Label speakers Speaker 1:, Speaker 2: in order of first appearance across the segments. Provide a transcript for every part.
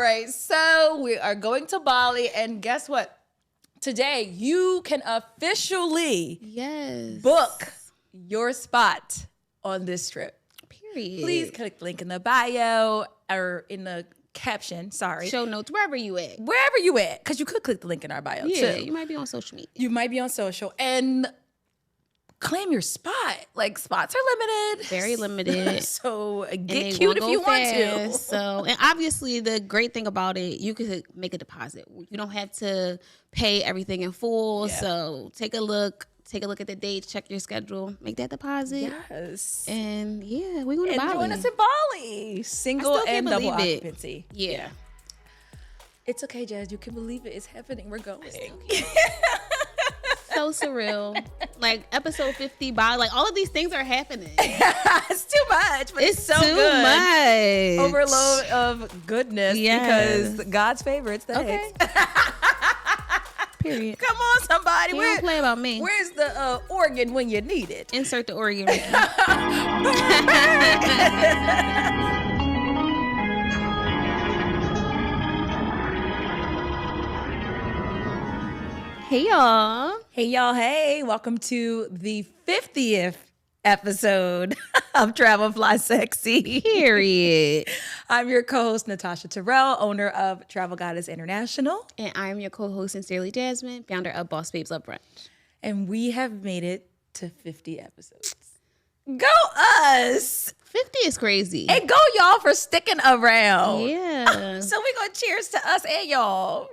Speaker 1: right. So we are going to Bali, and guess what? Today, you can officially book your spot on this trip.
Speaker 2: Period.
Speaker 1: Please click the link in the bio or in the caption. Sorry.
Speaker 2: Show notes, wherever you at.
Speaker 1: Wherever you at, because you could click the link in our bio too.
Speaker 2: Yeah, you might be on social media.
Speaker 1: You might be on social. And claim your spot. Like, spots are limited.
Speaker 2: Very limited.
Speaker 1: So get cute if you want to.
Speaker 2: So, and obviously the great thing about it, you could make a deposit. You don't have to pay everything in full. Yeah. So take a look at the dates, check your schedule, make that deposit.
Speaker 1: Yes.
Speaker 2: And yeah, we're going to Bali.
Speaker 1: Join us in Bali. Single and double occupancy.
Speaker 2: Yeah.
Speaker 1: It's okay, Jazz. You can believe it. It's happening. We're going.
Speaker 2: So surreal. Like episode 50 Bali, like all of these things are happening.
Speaker 1: It's too much, but it's so
Speaker 2: too
Speaker 1: good.
Speaker 2: Much.
Speaker 1: Overload of goodness because God's favorites. Okay.
Speaker 2: Period.
Speaker 1: Come on, somebody.
Speaker 2: You don't play about me.
Speaker 1: Where's the organ when you need it?
Speaker 2: Insert the organ. Hey, y'all.
Speaker 1: Hey, y'all. Hey, welcome to the 50th episode of 𝗕𝗏𝗯𝗪.
Speaker 2: Period.
Speaker 1: I'm your co-host, 𝗕𝗏𝒂𝒗𝒆𝒍, owner of Travel Goddess International.
Speaker 2: And I'm your co-host, 𝗓𝒐𝗍𝒻 𝗔𝒂𝒃, founder of Boss Babes Love Brunch.
Speaker 1: And we have made it to 50 episodes. Go us!
Speaker 2: 50 is crazy.
Speaker 1: And go y'all for sticking around.
Speaker 2: Yeah.
Speaker 1: So we're going to cheers to us and y'all.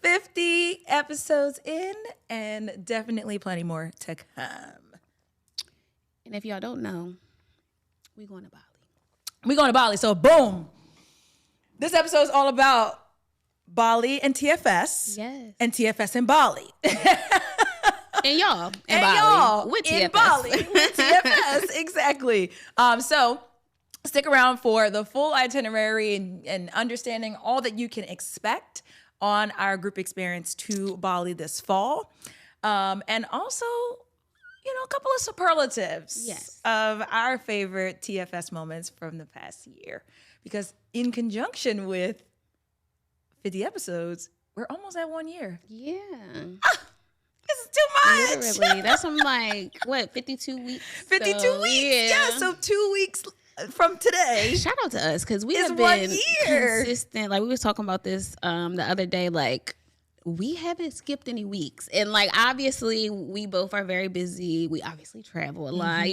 Speaker 1: 50 episodes in, and definitely plenty more to come.
Speaker 2: And if y'all don't know, we're going to Bali.
Speaker 1: We're going to Bali. So boom. This episode is all about Bali and TFS.
Speaker 2: Yes.
Speaker 1: And TFS in Bali.
Speaker 2: And y'all.
Speaker 1: And
Speaker 2: Bali.
Speaker 1: y'all.
Speaker 2: With
Speaker 1: in
Speaker 2: TFS.
Speaker 1: Bali. With TFS. Exactly. So stick around for the full itinerary and understanding all that you can expect on our group experience to Bali this fall. And also, a couple of superlatives of our favorite TFS moments from the past year. Because in conjunction with 50 episodes, we're almost at 1 year.
Speaker 2: Yeah.
Speaker 1: This is too much.
Speaker 2: Literally. That's from 52 weeks?
Speaker 1: 52 weeks. Yeah, so 2 weeks from today.
Speaker 2: Shout out to us because we have been consistent. Like we was talking about this the other day. Like we haven't skipped any weeks, and obviously we both are very busy. We obviously travel a lot,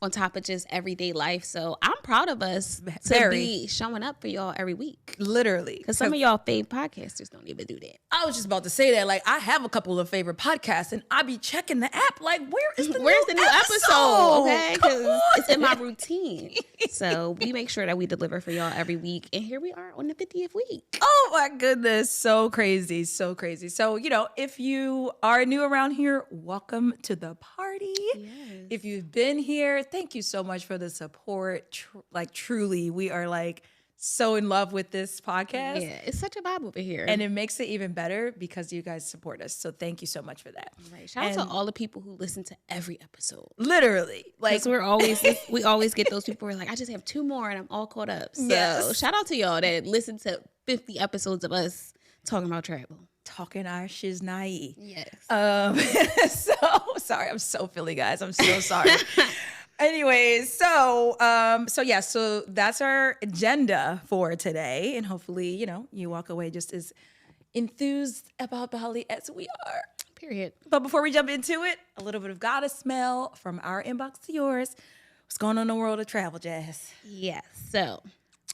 Speaker 2: on top of just everyday life. So I'm proud of us to be showing up for y'all every week.
Speaker 1: Literally,
Speaker 2: because some of y'all fave podcasters don't even do that.
Speaker 1: I was just about to say that. I have a couple of favorite podcasts, and I be checking the app. Where's the new episode?
Speaker 2: Okay, because it's in my routine. So we make sure that we deliver for y'all every week, and here we are on the 50th week.
Speaker 1: Oh my goodness, so crazy. So if you are new around here, welcome to the party.
Speaker 2: Yes.
Speaker 1: If you've been here, thank you so much for the support. Truly, we are so in love with this podcast.
Speaker 2: Yeah, it's such a vibe over here.
Speaker 1: And it makes it even better because you guys support us. So thank you so much for that.
Speaker 2: Right. Shout out to all the people who listen to every episode.
Speaker 1: Literally.
Speaker 2: we always get those people who are like, I just have 2 more and I'm all caught up. So shout out to y'all that listen to 50 episodes of us talking about travel.
Speaker 1: Talking our shiznai.
Speaker 2: Yes.
Speaker 1: So sorry. I'm so Philly, guys. I'm so sorry. Anyways, so that's our agenda for today. And hopefully, you walk away just as enthused about Bali as we are.
Speaker 2: Period.
Speaker 1: But before we jump into it, a little bit of goddess smell from our inbox to yours. What's going on in the world of travel, Jazz?
Speaker 2: Yes. So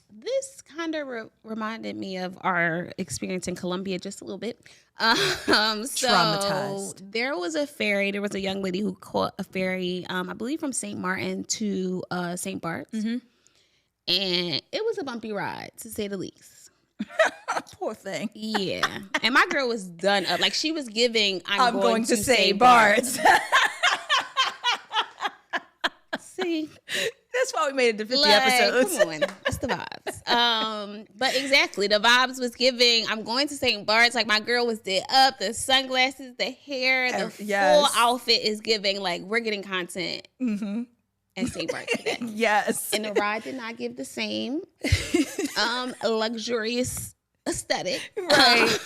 Speaker 2: this kind of reminded me of our experience in Colombia just a little bit.
Speaker 1: Traumatized.
Speaker 2: There was a ferry. There was a young lady who caught a ferry, I believe from St. Martin to St. Bart's. Mm-hmm. And it was a bumpy ride, to say the least.
Speaker 1: Poor thing.
Speaker 2: Yeah. And my girl was done up. She was giving, I'm going to St.
Speaker 1: Bart's.
Speaker 2: See?
Speaker 1: That's why we made it to 50 episodes.
Speaker 2: Come on. It's the vibes. But exactly, the vibes was giving, I'm going to St. Bart's. My girl was there up, the sunglasses, the hair, the full outfit is giving, we're getting content.
Speaker 1: Mm-hmm.
Speaker 2: at St. Bart's today.
Speaker 1: Yes.
Speaker 2: And the ride did not give the same luxurious aesthetic.
Speaker 1: Right.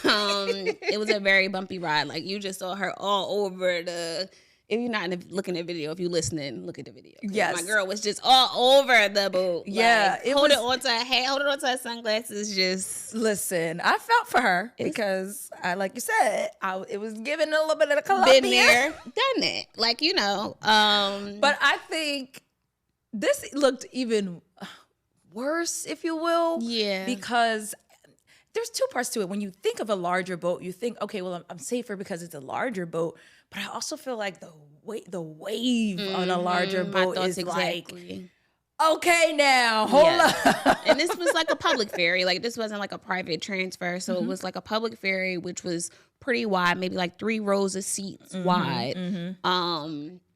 Speaker 2: It was a very bumpy ride. Like, you just saw her all over the... If you're not looking at the video, if you're listening, look at the video.
Speaker 1: Yes.
Speaker 2: My girl was just all over the boat.
Speaker 1: Yeah.
Speaker 2: Like, holding onto her hat, holding onto her sunglasses, just...
Speaker 1: Listen, I felt for her because, like you said, it was giving a little bit of the Columbia.
Speaker 2: Been there, done that. Like, you know.
Speaker 1: But I think this looked even worse, if you will.
Speaker 2: Yeah.
Speaker 1: Because there's two parts to it. When you think of a larger boat, you think, okay, well, I'm safer because it's a larger boat. But I also feel like the wave on a larger boat is
Speaker 2: exactly.
Speaker 1: like, okay, now, hold up.
Speaker 2: And this was like a public ferry. Like, this wasn't like a private transfer. So it was like a public ferry, which was pretty wide, maybe like 3 rows of seats wide,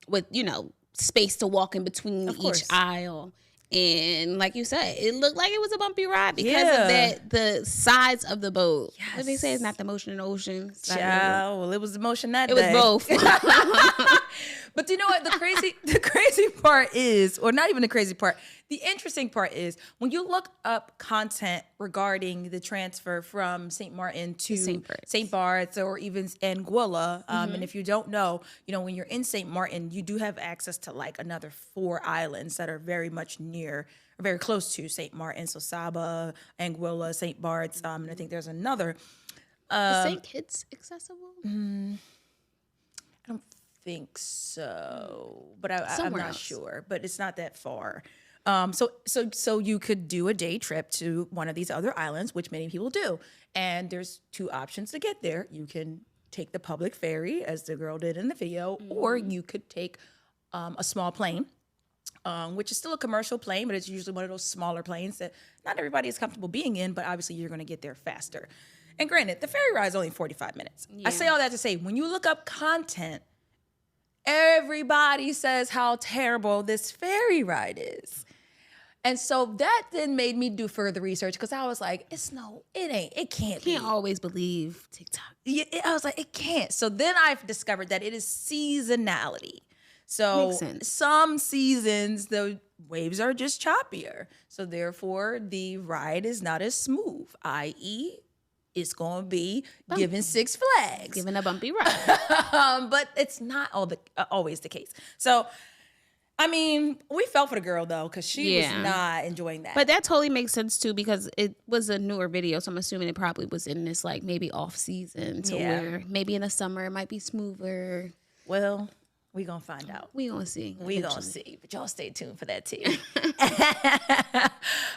Speaker 2: with, you know, space to walk in between each aisle. And like you said, it looked like it was a bumpy ride because of that, the size of the boat.
Speaker 1: Yes.
Speaker 2: What they say is not the motion in the ocean.
Speaker 1: Child, well, it was the motion that day.
Speaker 2: It was both.
Speaker 1: But you know what? The crazy part is, or not even the crazy part, the interesting part is when you look up content regarding the transfer from St. Martin to St. Bart's or even Anguilla. And if you don't know, you know, when you're in St. Martin, you do have access to like another 4 islands that are very much near, or very close to St. Martin. So Saba, Anguilla, St. Bart's, and I think there's another.
Speaker 2: Is St. Kitts accessible?
Speaker 1: I don't think so, but I'm not sure. But it's not that far. So you could do a day trip to one of these other islands, which many people do. And there's 2 options to get there. You can take the public ferry, as the girl did in the video, or you could take a small plane, which is still a commercial plane, but it's usually one of those smaller planes that not everybody is comfortable being in, but obviously you're going to get there faster. And granted, the ferry ride is only 45 minutes. Yeah. I say all that to say, when you look up content, everybody says how terrible this ferry ride is. And so that then made me do further research because I was like, it can't be.
Speaker 2: You can't always believe TikTok.
Speaker 1: Yeah, I was like, it can't. So then I've discovered that it is seasonality. So some seasons, the waves are just choppier. So therefore, the ride is not as smooth, i.e., it's going to be giving Six Flags.
Speaker 2: Giving a bumpy ride.
Speaker 1: But it's not always the case. So, I mean, we felt for the girl, though, because she was not enjoying that.
Speaker 2: But that totally makes sense, too, because it was a newer video. So I'm assuming it probably was in this, like, maybe off-season to where maybe in the summer it might be smoother.
Speaker 1: Well, we going to find out.
Speaker 2: We going to see.
Speaker 1: We going to see. But y'all stay tuned for that, too.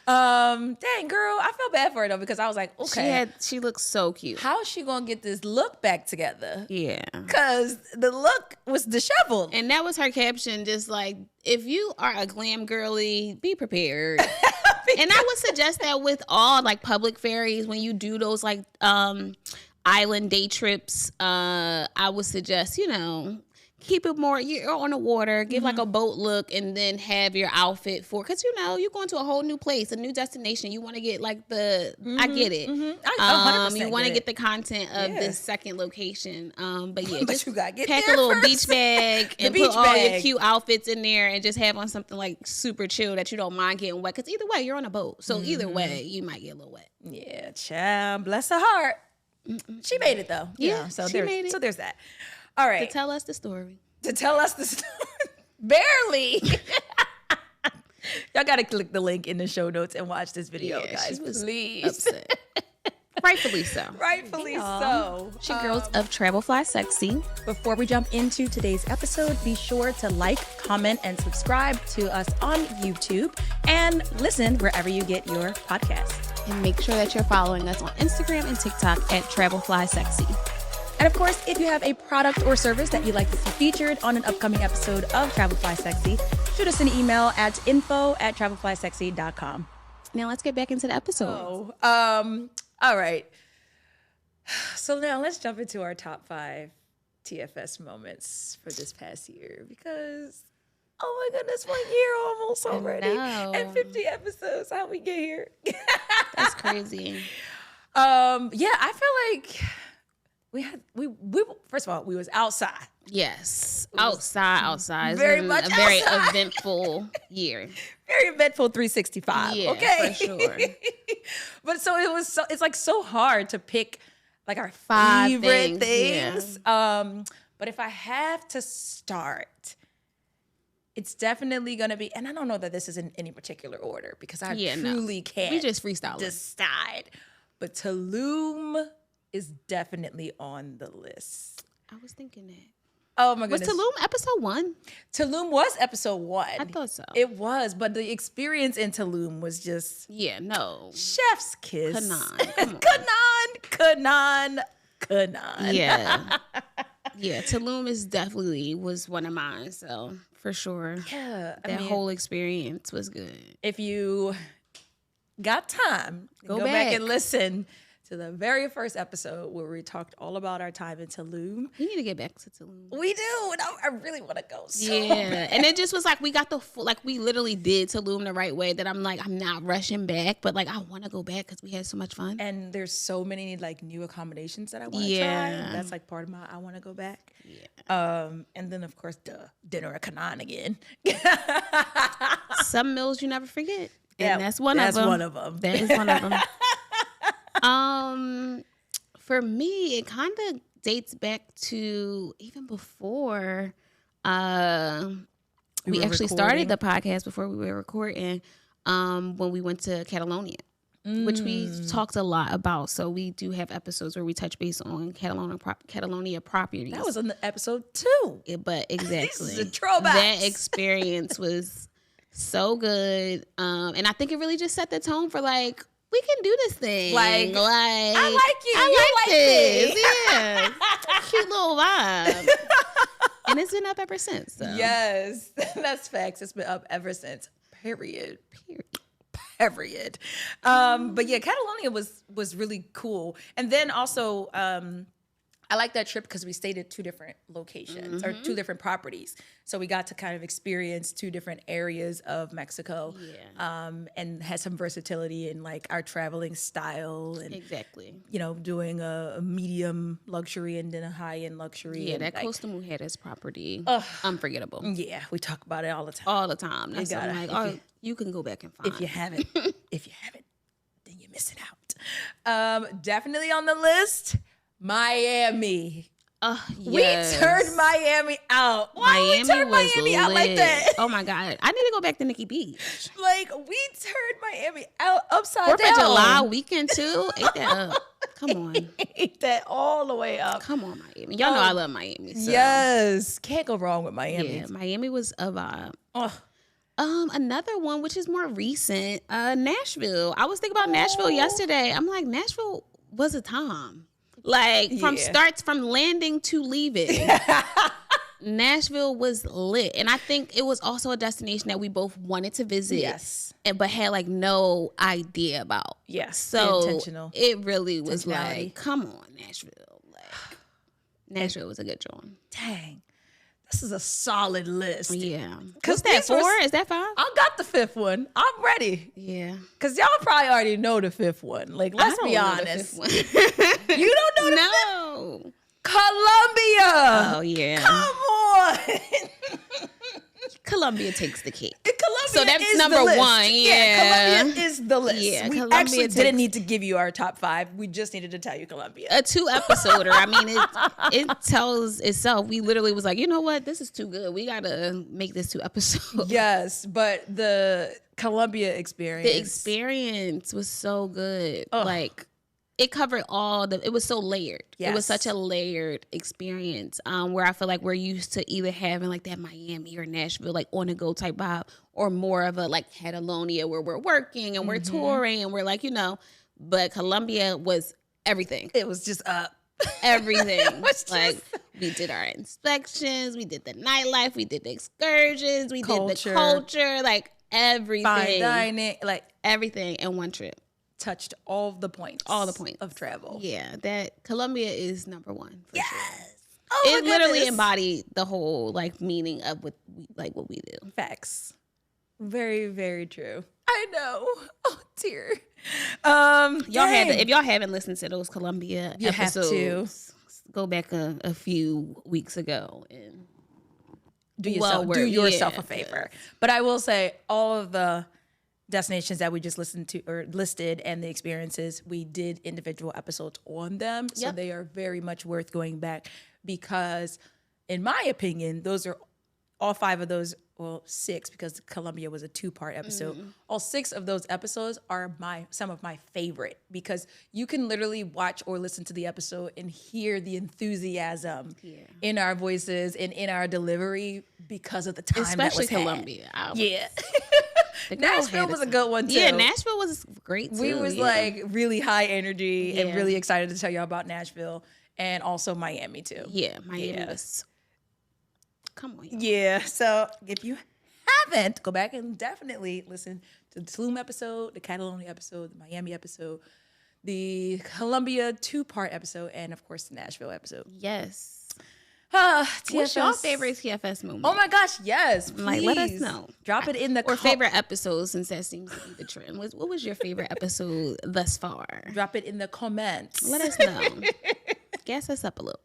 Speaker 1: Dang, girl, I felt bad for her, though, because I was like, okay.
Speaker 2: She looks so cute.
Speaker 1: How is she going to get this look back together?
Speaker 2: Yeah.
Speaker 1: Because the look was disheveled.
Speaker 2: And that was her caption, just like, if you are a glam girly, be prepared. And I would suggest that with all, like, public ferries, when you do those, like, island day trips, I would suggest, you know, keep it more, you're on the water, give like a boat look, and then have your outfit for, because you know, you're going to a whole new place, a new destination. You want to get like I get it. You want to get the content of this second location. But yeah,
Speaker 1: but
Speaker 2: just
Speaker 1: you gotta get
Speaker 2: pack
Speaker 1: there
Speaker 2: a little
Speaker 1: first.
Speaker 2: beach bag and put all your cute outfits in there and just have on something like super chill that you don't mind getting wet. Because either way, you're on a boat. So either way, you might get a little wet.
Speaker 1: Yeah, child, bless her heart. She made it though.
Speaker 2: Yeah,
Speaker 1: so
Speaker 2: she made it.
Speaker 1: So there's that. All right.
Speaker 2: To tell us the story.
Speaker 1: Barely. Y'all got to click the link in the show notes and watch this video, guys. Please.
Speaker 2: Upset. Rightfully so.
Speaker 1: Rightfully so.
Speaker 2: She girls of 𝗕𝗏𝒊𝒊𝒄.
Speaker 1: Before we jump into today's episode, be sure to like, comment, and subscribe to us on YouTube and listen wherever you get your podcasts.
Speaker 2: And make sure that you're following us on Instagram and TikTok at 𝗕𝗏𝒊𝒊𝒄.
Speaker 1: And of course, if you have a product or service that you'd like to see featured on an upcoming episode of 𝗕𝗏𝒊𝒊𝒄, shoot us an email at info@𝗕𝗏𝒊𝒄.com.
Speaker 2: Now let's get back into the episode.
Speaker 1: All right. So now let's jump into our top 5 TFS moments for this past year because, oh my goodness, 1 year almost already. And 50 episodes. How'd we get here?
Speaker 2: That's crazy.
Speaker 1: Yeah, I feel like we first of all, we was outside.
Speaker 2: Yes. Outside.
Speaker 1: Very
Speaker 2: it's
Speaker 1: much
Speaker 2: been a very
Speaker 1: outside.
Speaker 2: eventful year.
Speaker 1: Very eventful 365.
Speaker 2: Yeah,
Speaker 1: okay.
Speaker 2: for sure.
Speaker 1: But so it's like so hard to pick like our
Speaker 2: 5
Speaker 1: favorite
Speaker 2: things.
Speaker 1: things. But if I have to start, it's definitely going to be, and I don't know that this is in any particular order because I truly can't.
Speaker 2: We just freestyle
Speaker 1: decide. But Tulum is definitely on the list.
Speaker 2: I was thinking that.
Speaker 1: Oh my goodness.
Speaker 2: Was Tulum episode 1?
Speaker 1: Tulum was episode 1.
Speaker 2: I thought so.
Speaker 1: It was, but the experience in Tulum was just chef's kiss. Kanan.
Speaker 2: Yeah. Yeah, Tulum was one of mine, so for sure.
Speaker 1: Yeah.
Speaker 2: That whole experience was good.
Speaker 1: If you got time, go back and listen to the very first episode where we talked all about our time in Tulum.
Speaker 2: We need to get back to Tulum.
Speaker 1: We do, and I really want to go.
Speaker 2: And it just was like we got the full, like we literally did Tulum the right way. That I'm like I'm not rushing back, but like I want to go back because we had so much fun.
Speaker 1: And there's so many like new accommodations that I want to try. That's like part of my I want to go back. Yeah. And then of course dinner at Kanan again.
Speaker 2: Some meals you never forget. And
Speaker 1: Yeah,
Speaker 2: that's one of them.
Speaker 1: That's one of them.
Speaker 2: That is one of them. For me, it kind of dates back to even before we actually started the podcast, before we were recording, when we went to Catalonia, which we talked a lot about. So we do have episodes where we touch base on Catalonia properties.
Speaker 1: That was on the episode 2.
Speaker 2: But exactly.
Speaker 1: This is a throwback.
Speaker 2: That experience was so good. And I think it really just set the tone for like, we can do this thing.
Speaker 1: Like I like you.
Speaker 2: I like this.
Speaker 1: Me.
Speaker 2: Yeah. Cute little vibe. And it's been up ever since. So.
Speaker 1: Yes, that's facts. It's been up ever since. Period. But yeah, Catalonia was really cool. And then also, I like that trip because we stayed at 2 different locations or 2 different properties. So we got to kind of experience 2 different areas of Mexico, and had some versatility in like our traveling style and doing a medium luxury and then a high end luxury.
Speaker 2: Yeah,
Speaker 1: and
Speaker 2: that
Speaker 1: like,
Speaker 2: 𝗏𝗏 property, unforgettable.
Speaker 1: Yeah, we talk about it all the time.
Speaker 2: All the time. That's something like, you can go back and find.
Speaker 1: If you haven't, then you're missing out. Definitely on the list. Miami.
Speaker 2: Yes.
Speaker 1: We turned Miami out. Why
Speaker 2: Miami
Speaker 1: we turn Miami out like that?
Speaker 2: Oh my God. I need to go back to Nikki Beach.
Speaker 1: Like, we turned Miami out upside down.
Speaker 2: 4th of July weekend too. Ate that up. Come on.
Speaker 1: Ate that all the way up.
Speaker 2: Come on, Miami. Y'all know I love Miami. So.
Speaker 1: Yes. Can't go wrong with Miami.
Speaker 2: Yeah, Miami was a vibe.
Speaker 1: Oh.
Speaker 2: Another one, which is more recent, Nashville. I was thinking about Nashville yesterday. I'm like, Nashville was a time. Like from landing to leaving. Nashville was lit. And I think it was also a destination that we both wanted to visit.
Speaker 1: Yes.
Speaker 2: But had like no idea about.
Speaker 1: Yes.
Speaker 2: So
Speaker 1: intentional.
Speaker 2: it really was like, come on, Nashville. Like Nashville was a good joint.
Speaker 1: Dang. This is a solid list.
Speaker 2: Yeah. What's that, 4? Is that 5?
Speaker 1: I got the 5th one. I'm ready.
Speaker 2: Yeah.
Speaker 1: Because y'all probably already know the 5th one. Like, let's be honest.
Speaker 2: Know the
Speaker 1: 5th one. You don't know the 5th?
Speaker 2: No.
Speaker 1: Colombia.
Speaker 2: Oh, yeah.
Speaker 1: Come on.
Speaker 2: Colombia takes the cake.
Speaker 1: Colombia
Speaker 2: so that's
Speaker 1: is
Speaker 2: number
Speaker 1: the list.
Speaker 2: 1. Yeah.
Speaker 1: Colombia is the list.
Speaker 2: Yeah,
Speaker 1: we actually didn't need to give you our top 5. We just needed to tell you Colombia.
Speaker 2: A 2-episoder. I mean, it tells itself. We literally was like, you know what? This is too good. We got to make this 2 episodes.
Speaker 1: Yes, but the Colombia experience.
Speaker 2: The experience was so good. Like, it covered it was so layered. Yes. It was such a layered experience where I feel like we're used to either having like that Miami or Nashville, like on the go type vibe, or more of a like Catalonia where we're working and we're touring and we're like, but Colombia was everything.
Speaker 1: It was just
Speaker 2: everything. Like we did our inspections, we did the nightlife, we did the excursions, we did the culture, like everything.
Speaker 1: Fine dining, like
Speaker 2: everything in one trip.
Speaker 1: Touched all the points of travel.
Speaker 2: Yeah, that Colombia is number 1 for sure.
Speaker 1: Oh,
Speaker 2: it literally embodied the whole like meaning of what we do.
Speaker 1: Facts. Very, very true. I know. Oh dear.
Speaker 2: If y'all haven't listened to those Colombia episodes, go back a few weeks ago and
Speaker 1: do yourself a favor. But I will say all of the destinations that we just listened to or listed and the experiences, we did individual episodes on them. So they are very much worth going back because in my opinion, those are all 5 of those, well, 6 because Colombia was a 2-part episode. All 6 of those episodes are some of my favorite because you can literally watch or listen to the episode and hear the enthusiasm in our voices and in our delivery because of the time
Speaker 2: especially
Speaker 1: that was
Speaker 2: Colombia.
Speaker 1: Yeah. Nashville was a good one too.
Speaker 2: Yeah, Nashville was great too.
Speaker 1: We was like really high energy and really excited to tell y'all about Nashville and also Miami too.
Speaker 2: Yeah, Miami was. Come on. Y'all.
Speaker 1: Yeah, so if you haven't, go back and definitely listen to the Tulum episode, the Catalonia episode, the Miami episode, the Colombia 2-part episode, and of course the Nashville episode.
Speaker 2: Yes.
Speaker 1: TFS.
Speaker 2: What's your favorite TFS moment?
Speaker 1: Oh my gosh, yes. Please.
Speaker 2: Like, let us know.
Speaker 1: Drop it in the
Speaker 2: favorite episodes, since that seems to be the trend. What was your favorite episode thus far?
Speaker 1: Drop it in the comments.
Speaker 2: Let us know. Gas us up a little.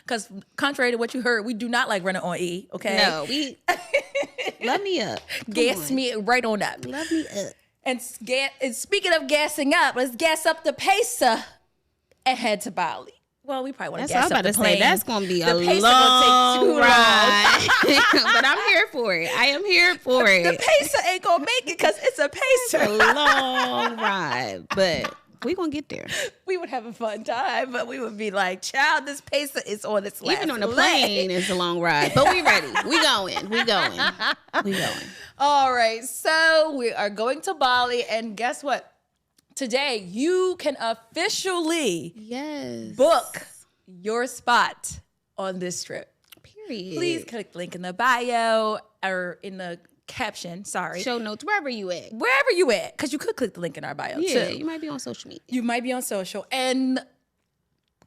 Speaker 1: Because contrary to what you heard, we do not like running on E, okay?
Speaker 2: No, we love me up.
Speaker 1: Gas me right on up.
Speaker 2: Love me up.
Speaker 1: And speaking of gassing up, let's gas up the PESA and head to Bali. Well, we probably want to gas up the plane.
Speaker 2: That's going to be a long
Speaker 1: ride.
Speaker 2: But I'm here for it. I am here for it.
Speaker 1: The PESA ain't going to make it because it's a PESA.
Speaker 2: It's a long ride, but we going to get there.
Speaker 1: We would have a fun time, but we would be like, child, this PESA is on its last
Speaker 2: Even on the plane, it's a long ride. But we ready. We going.
Speaker 1: All right, so we are going to Bali, and guess what? Today, you can officially book your spot on this trip.
Speaker 2: Period.
Speaker 1: Please click the link in the bio or in the caption. Sorry.
Speaker 2: Show notes, wherever you at.
Speaker 1: Wherever you at, because you could click the link in our bio too.
Speaker 2: Yeah, you might be on social media.
Speaker 1: You might be on social. And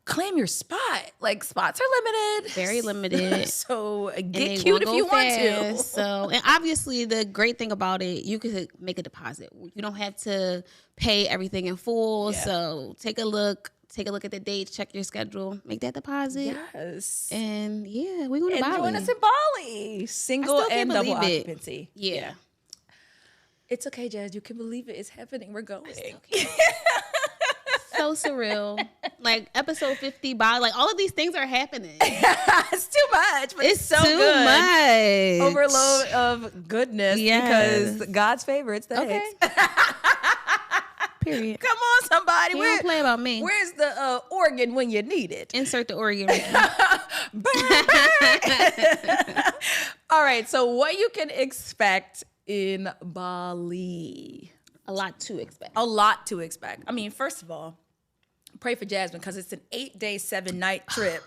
Speaker 1: claim your spot. Like, spots are limited.
Speaker 2: Very limited.
Speaker 1: So get cute if you want to.
Speaker 2: So, and obviously the great thing about it, you could make a deposit. You don't have to pay everything in full. Yeah. So take a look at the dates, check your schedule, make that deposit.
Speaker 1: Yes.
Speaker 2: And yeah, we're going to Bali.
Speaker 1: Join us in Bali. Single and double occupancy.
Speaker 2: Yeah.
Speaker 1: It's okay, Jazz. You can believe it. It's happening. We're going.
Speaker 2: So surreal. Like episode 50 Bali. Like all of these things are happening.
Speaker 1: It's too much, but it's so
Speaker 2: too
Speaker 1: good.
Speaker 2: Much.
Speaker 1: Overload of goodness because God's favorites.
Speaker 2: Okay. Period.
Speaker 1: Come on, somebody.
Speaker 2: Don't play about me.
Speaker 1: Where's the organ when you need it?
Speaker 2: Insert the organ.
Speaker 1: All right. So what you can expect in Bali?
Speaker 2: A lot to expect.
Speaker 1: I mean, first of all, pray for Jasmine because it's an 8-day, 7-night trip.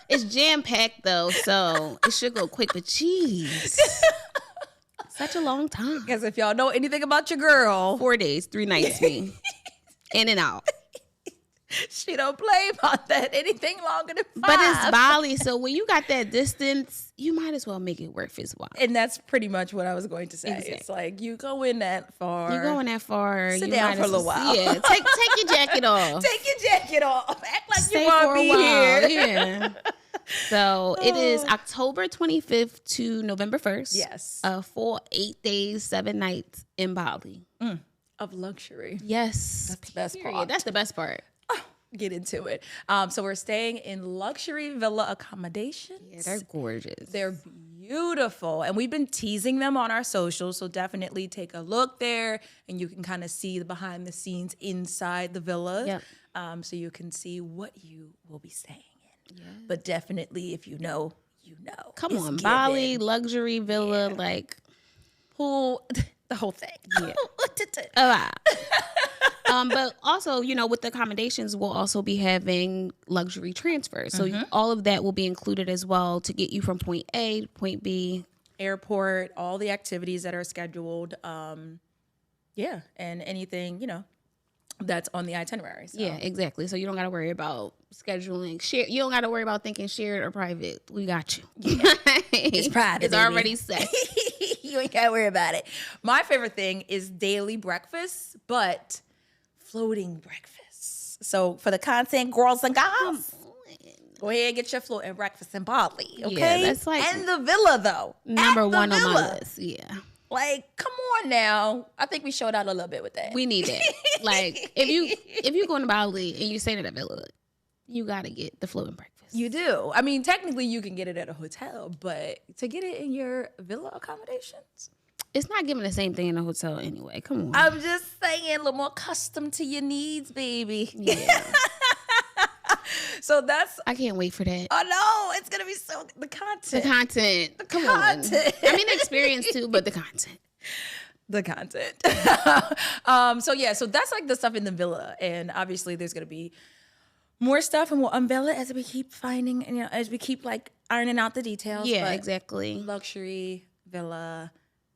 Speaker 2: It's jam-packed though, so it should go quick, but jeez. Such a long time.
Speaker 1: Because if y'all know anything about your girl.
Speaker 2: 4 days, 3 nights, me. In and out.
Speaker 1: She don't play about that. Anything longer than 5.
Speaker 2: But it's Bali, so when you got that distance, you might as well make it worth its while.
Speaker 1: And that's pretty much what I was going to say. Exactly. It's like, you go in that far.
Speaker 2: Sit
Speaker 1: down for a little while.
Speaker 2: Yeah, take your jacket off.
Speaker 1: Take your jacket off. Act like
Speaker 2: Stay
Speaker 1: you want to be here.
Speaker 2: Yeah. So it is October 25th to November 1st.
Speaker 1: Yes.
Speaker 2: A full 8 days, 7 nights in Bali.
Speaker 1: Of luxury.
Speaker 2: Yes.
Speaker 1: That's the best part.
Speaker 2: That's the best part.
Speaker 1: Get into it. So we're staying in luxury villa accommodations.
Speaker 2: Yeah, they're gorgeous.
Speaker 1: They're beautiful. And we've been teasing them on our socials. So definitely take a look there and you can kind of see the behind the scenes inside the villa.
Speaker 2: Yep.
Speaker 1: So you can see what you will be staying in. Yeah. But definitely if you know, you know.
Speaker 2: Come on, Bali, luxury villa, like
Speaker 1: pool, the whole thing.
Speaker 2: Yeah. But also, with the accommodations, we'll also be having luxury transfers. So all of that will be included as well to get you from point A to point B.
Speaker 1: Airport, all the activities that are scheduled. And anything, that's on the itinerary. So.
Speaker 2: Yeah, exactly. So you don't got to worry about scheduling. You don't got to worry about thinking shared or private. We got you.
Speaker 1: Yeah. It's private.
Speaker 2: It's already set.
Speaker 1: You ain't got to worry about it. My favorite thing is daily breakfast, but floating breakfast. So for the content girls and guys, go ahead and get your floating breakfast in Bali, okay?
Speaker 2: Yeah, that's like
Speaker 1: and the villa, though.
Speaker 2: number one on
Speaker 1: villa.
Speaker 2: my list. Yeah.
Speaker 1: Like, come on now. I think we showed out a little bit with that.
Speaker 2: We need that. Like, if you going to Bali and you stay at a villa, you got to get the floating breakfast.
Speaker 1: You do. I mean, technically, you can get it at a hotel, but to get it in your villa accommodations,
Speaker 2: it's not giving the same thing in a hotel anyway. Come on.
Speaker 1: I'm just saying, a little more custom to your needs, baby.
Speaker 2: Yeah.
Speaker 1: So that's.
Speaker 2: I can't wait for that.
Speaker 1: Oh no, it's gonna be so the content.
Speaker 2: The content. Come on. I mean, the experience too, but the content.
Speaker 1: The content. So that's like the stuff in the villa, and obviously there's gonna be more stuff, and we'll unveil it as we keep finding, and as we keep like ironing out the details.
Speaker 2: Yeah, exactly.
Speaker 1: Luxury villa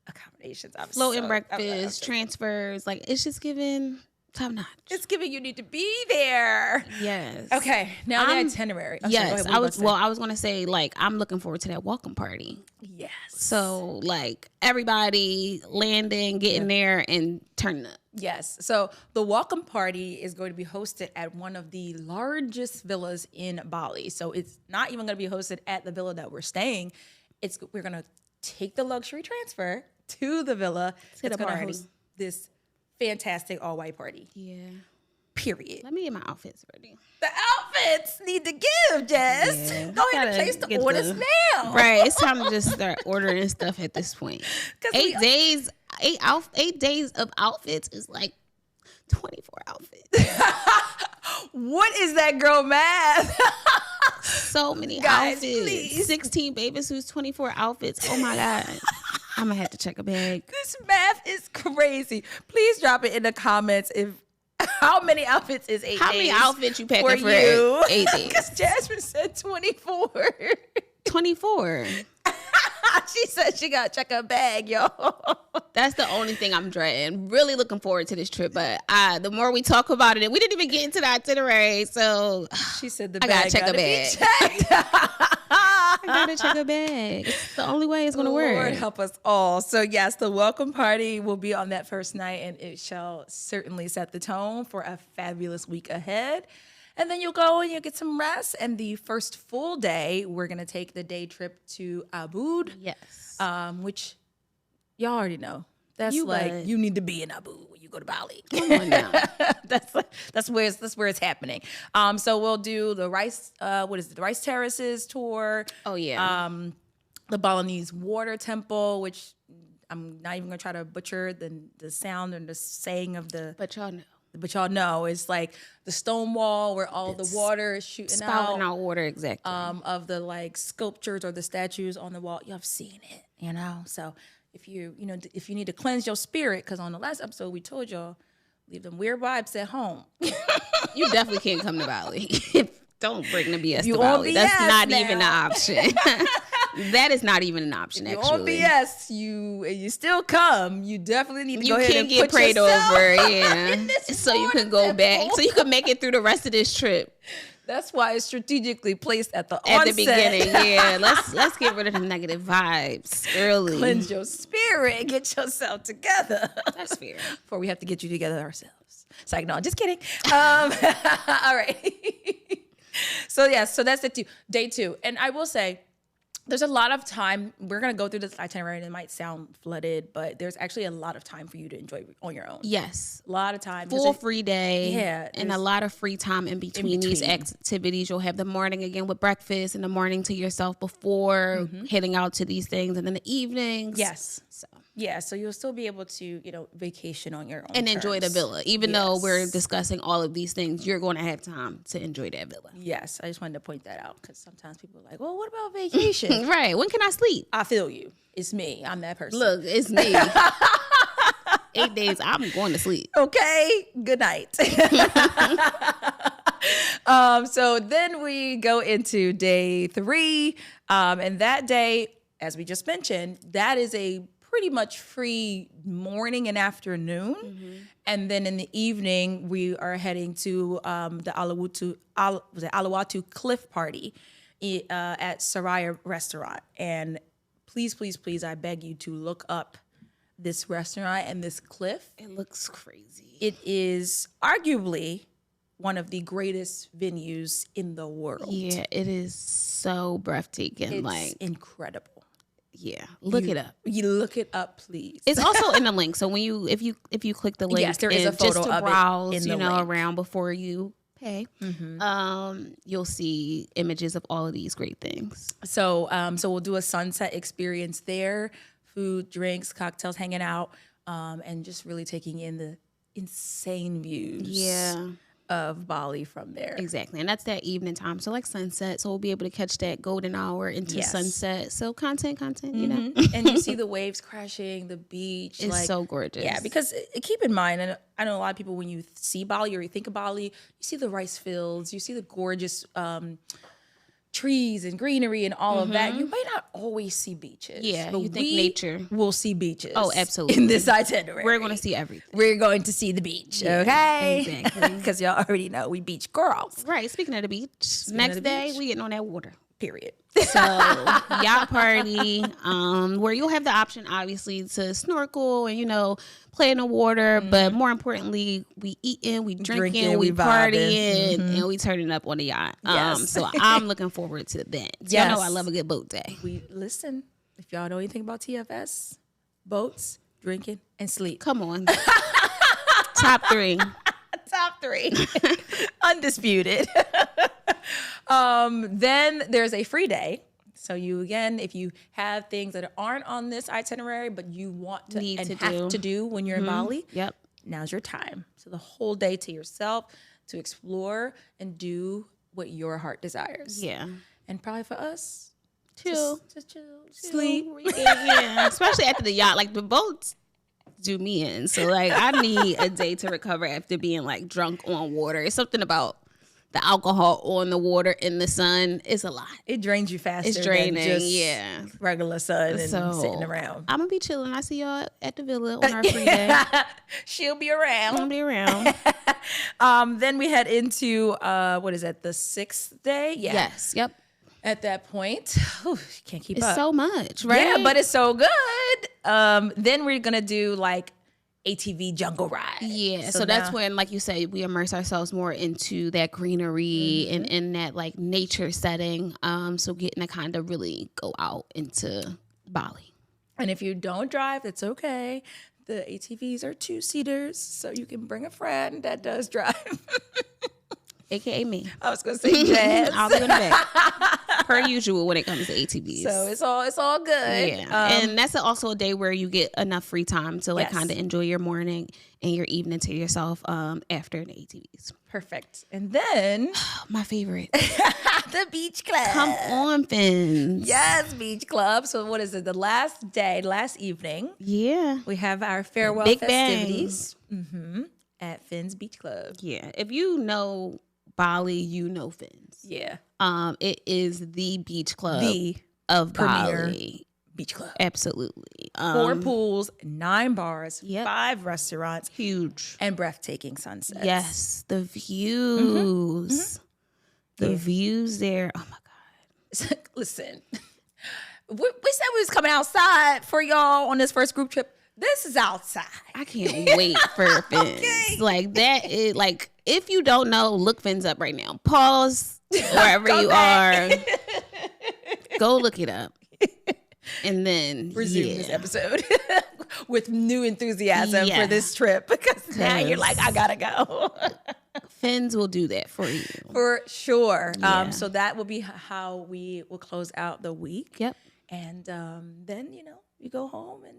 Speaker 1: accommodations, obviously.
Speaker 2: Floating breakfast, transfers, like it's just giving top notch.
Speaker 1: It's giving you need to be there.
Speaker 2: Yes.
Speaker 1: Okay. Now the itinerary.
Speaker 2: Yes. I was going to say, like, I'm looking forward to that welcome party.
Speaker 1: Yes.
Speaker 2: So, like, everybody landing, getting there, and turning up.
Speaker 1: Yes. So the welcome party is going to be hosted at one of the largest villas in Bali. So it's not even going to be hosted at the villa that we're staying. We're going to take the luxury transfer to the villa. It's going to host this fantastic all-white party.
Speaker 2: Yeah.
Speaker 1: Period.
Speaker 2: Let me get my outfits ready.
Speaker 1: The outfits need to give, Jess.
Speaker 2: Yeah.
Speaker 1: Go ahead and place the orders now.
Speaker 2: Right. It's time to just start ordering stuff at this point. 8 days of outfits is like 24 outfits.
Speaker 1: What is that girl math?
Speaker 2: So many
Speaker 1: Guys,
Speaker 2: outfits.
Speaker 1: please.
Speaker 2: 16 baby suits, 24 outfits. Oh my God. I'm gonna have to check a bag.
Speaker 1: This math is crazy. Please drop it in the comments how many outfits is 8 days?
Speaker 2: How many outfits you packing for
Speaker 1: you?
Speaker 2: 8 days?
Speaker 1: Because Jasmine said 24.
Speaker 2: 24.
Speaker 1: She said she got to check her bag, y'all.
Speaker 2: That's the only thing I'm dreading. Really looking forward to this trip, but the more we talk about it, we didn't even get into the itinerary, so
Speaker 1: she said
Speaker 2: I gotta check a bag. I gotta check a bag. It's the only way it's gonna work.
Speaker 1: Lord help us all. So yes, the welcome party will be on that first night, and it shall certainly set the tone for a fabulous week ahead. And then you'll go and you'll get some rest. And the first full day, we're gonna take the day trip to Ubud.
Speaker 2: Yes.
Speaker 1: Which y'all already know. That's you need to be in Ubud when you go to Bali.
Speaker 2: Come on now.
Speaker 1: that's where it's happening. So we'll do the rice. What is it? The rice terraces tour.
Speaker 2: Oh yeah.
Speaker 1: The Balinese water temple, which I'm not even gonna try to butcher the sound and the saying of the.
Speaker 2: But y'all know.
Speaker 1: But y'all know it's like the stone wall where all the water is shooting
Speaker 2: spouting out water, exactly.
Speaker 1: Of the like sculptures or the statues on the wall. Y'all have seen it, So if you need to cleanse your spirit, because on the last episode we told y'all leave them weird vibes at home.
Speaker 2: You definitely can't come to Bali. Don't bring the BS to
Speaker 1: Bali.
Speaker 2: BS That's not even an option. That is not even an option,
Speaker 1: if
Speaker 2: actually.
Speaker 1: You on BS, you still come. You definitely need to go ahead and
Speaker 2: get prayed over, yeah. So you can go
Speaker 1: temple.
Speaker 2: back. So you can make it through the rest of this trip.
Speaker 1: That's why it's strategically placed at the onset.
Speaker 2: The beginning, yeah. Let's get rid of the negative vibes early.
Speaker 1: Cleanse your spirit. Get yourself together.
Speaker 2: That's fair.
Speaker 1: Before we have to get you together ourselves. It's like, no, just kidding. All right. So that's day 2. And I will say, there's a lot of time. We're going to go through this itinerary and it might sound flooded, but there's actually a lot of time for you to enjoy on your own.
Speaker 2: Yes.
Speaker 1: A lot of time.
Speaker 2: Full free day.
Speaker 1: Yeah.
Speaker 2: And a lot of free time in between these activities. You'll have the morning again with breakfast, and the morning to yourself before heading out to these things, and then the evenings.
Speaker 1: Yes. So you'll still be able to, vacation on your own
Speaker 2: and
Speaker 1: terms.
Speaker 2: enjoy the villa. Even though we're discussing all of these things, you're going to have time to enjoy that villa.
Speaker 1: Yes, I just wanted to point that out because sometimes people are like, well, what about vacation?
Speaker 2: Right. When can I sleep?
Speaker 1: I feel you. It's me. I'm that person.
Speaker 2: Look, it's me. 8 days, I'm going to sleep.
Speaker 1: Okay. Good night. So then we go into day 3. And that day, as we just mentioned, that is a pretty much free morning and afternoon. And then in the evening, we are heading to the Uluwatu Cliff Party at Soraya Restaurant. And please, please, please, I beg you to look up this restaurant and this cliff.
Speaker 2: It looks crazy.
Speaker 1: It is arguably one of the greatest venues in the world.
Speaker 2: Yeah, it is so breathtaking.
Speaker 1: It's
Speaker 2: like
Speaker 1: incredible.
Speaker 2: Yeah, look it up.
Speaker 1: You look it up, please.
Speaker 2: It's also in the link. So when you if you click the link,
Speaker 1: yes, there is a photo
Speaker 2: just to
Speaker 1: of
Speaker 2: browse,
Speaker 1: it in the link.
Speaker 2: around before you pay. You'll see images of all of these great things.
Speaker 1: So we'll do a sunset experience there, food, drinks, cocktails, hanging out, and just really taking in the insane views of Bali from there.
Speaker 2: Exactly. And that's that evening time. So like sunset. So we'll be able to catch that golden hour into sunset. So content, you know.
Speaker 1: And you see the waves crashing, the beach.
Speaker 2: It's so gorgeous.
Speaker 1: Yeah, because keep in mind, and I know a lot of people, when you see Bali or you think of Bali, you see the rice fields, you see the gorgeous trees and greenery and all of that. You might not always see beaches.
Speaker 2: Yeah,
Speaker 1: but
Speaker 2: you think nature.
Speaker 1: We'll see beaches.
Speaker 2: Oh, absolutely.
Speaker 1: In this itinerary.
Speaker 2: We're going to see everything.
Speaker 1: We're going to see the beach, okay?
Speaker 2: Exactly.
Speaker 1: Because y'all already know we beach girls.
Speaker 2: Right. Speaking of the beach, next day we getting on that water.
Speaker 1: Period.
Speaker 2: So yacht party, where you'll have the option, obviously, to snorkel and play in the water, but more importantly, we eating, we drinking, we partying, and we turning up on the yacht. So I'm looking forward to that. Y'all know I love a good boat day.
Speaker 1: Listen, if y'all know anything about TFS, boats, drinking, and sleep.
Speaker 2: Come on, top 3.
Speaker 1: Top 3. Undisputed. Then there's a free day. So if you have things that aren't on this itinerary, but you want to have to do when you're in Bali, now's your time. So the whole day to yourself to explore and do what your heart desires.
Speaker 2: Yeah.
Speaker 1: And probably for us,
Speaker 2: chill.
Speaker 1: Just chill. Sleep.
Speaker 2: Yeah. Especially after the yacht, like the boats do me in. So like I need a day to recover after being like drunk on water. It's something about the alcohol on the water in the sun. Is a lot.
Speaker 1: It drains you faster.
Speaker 2: It's draining.
Speaker 1: Than just regular sun and sitting around.
Speaker 2: I'm gonna be chilling. I see y'all at the villa on our free day.
Speaker 1: She'll be around.
Speaker 2: I'll be around.
Speaker 1: Then we head into what is that? The 6th day. Yeah.
Speaker 2: Yes. Yep.
Speaker 1: At that point, you can't keep up.
Speaker 2: It's so much, right?
Speaker 1: Yeah, but it's so good. Then we're gonna do like ATV jungle ride.
Speaker 2: Yeah, so that's when, like you said, we immerse ourselves more into that greenery and in that like nature setting. So getting to kind of really go out into Bali.
Speaker 1: And if you don't drive, it's okay. The ATVs are 2-seaters, so you can bring a friend that does drive.
Speaker 2: AKA me.
Speaker 1: I was gonna say Jazz.
Speaker 2: I'll be in the back. Per usual when it comes to ATVs.
Speaker 1: So it's all good.
Speaker 2: Yeah. And that's also a day where you get enough free time to like kind of enjoy your morning and your evening to yourself after the ATVs.
Speaker 1: Perfect. And then
Speaker 2: my favorite.
Speaker 1: The beach club.
Speaker 2: Come on, Fins.
Speaker 1: Yes, beach club. So what is it? The last evening.
Speaker 2: Yeah.
Speaker 1: We have our farewell festivities at Fins Beach Club.
Speaker 2: Yeah. If you know Bali, you know Fins.
Speaker 1: Yeah.
Speaker 2: It is the beach club of
Speaker 1: premier
Speaker 2: Bali.
Speaker 1: Beach club.
Speaker 2: Absolutely.
Speaker 1: 4 pools, 9 bars, 5 restaurants.
Speaker 2: Huge.
Speaker 1: And breathtaking sunsets.
Speaker 2: Yes. The views. The views there. Oh my God.
Speaker 1: Listen, we said we was coming outside for y'all on this first group trip. This is outside.
Speaker 2: I can't wait for Fins. Like that is like, if you don't know, look Fins up right now. Pause wherever you are. Go look it up. And then
Speaker 1: resume this episode with new enthusiasm for this trip, because now you're like, I gotta go.
Speaker 2: Fins will do that for you.
Speaker 1: For sure. Yeah. So that will be how we will close out the week.
Speaker 2: Yep.
Speaker 1: And then, you go home and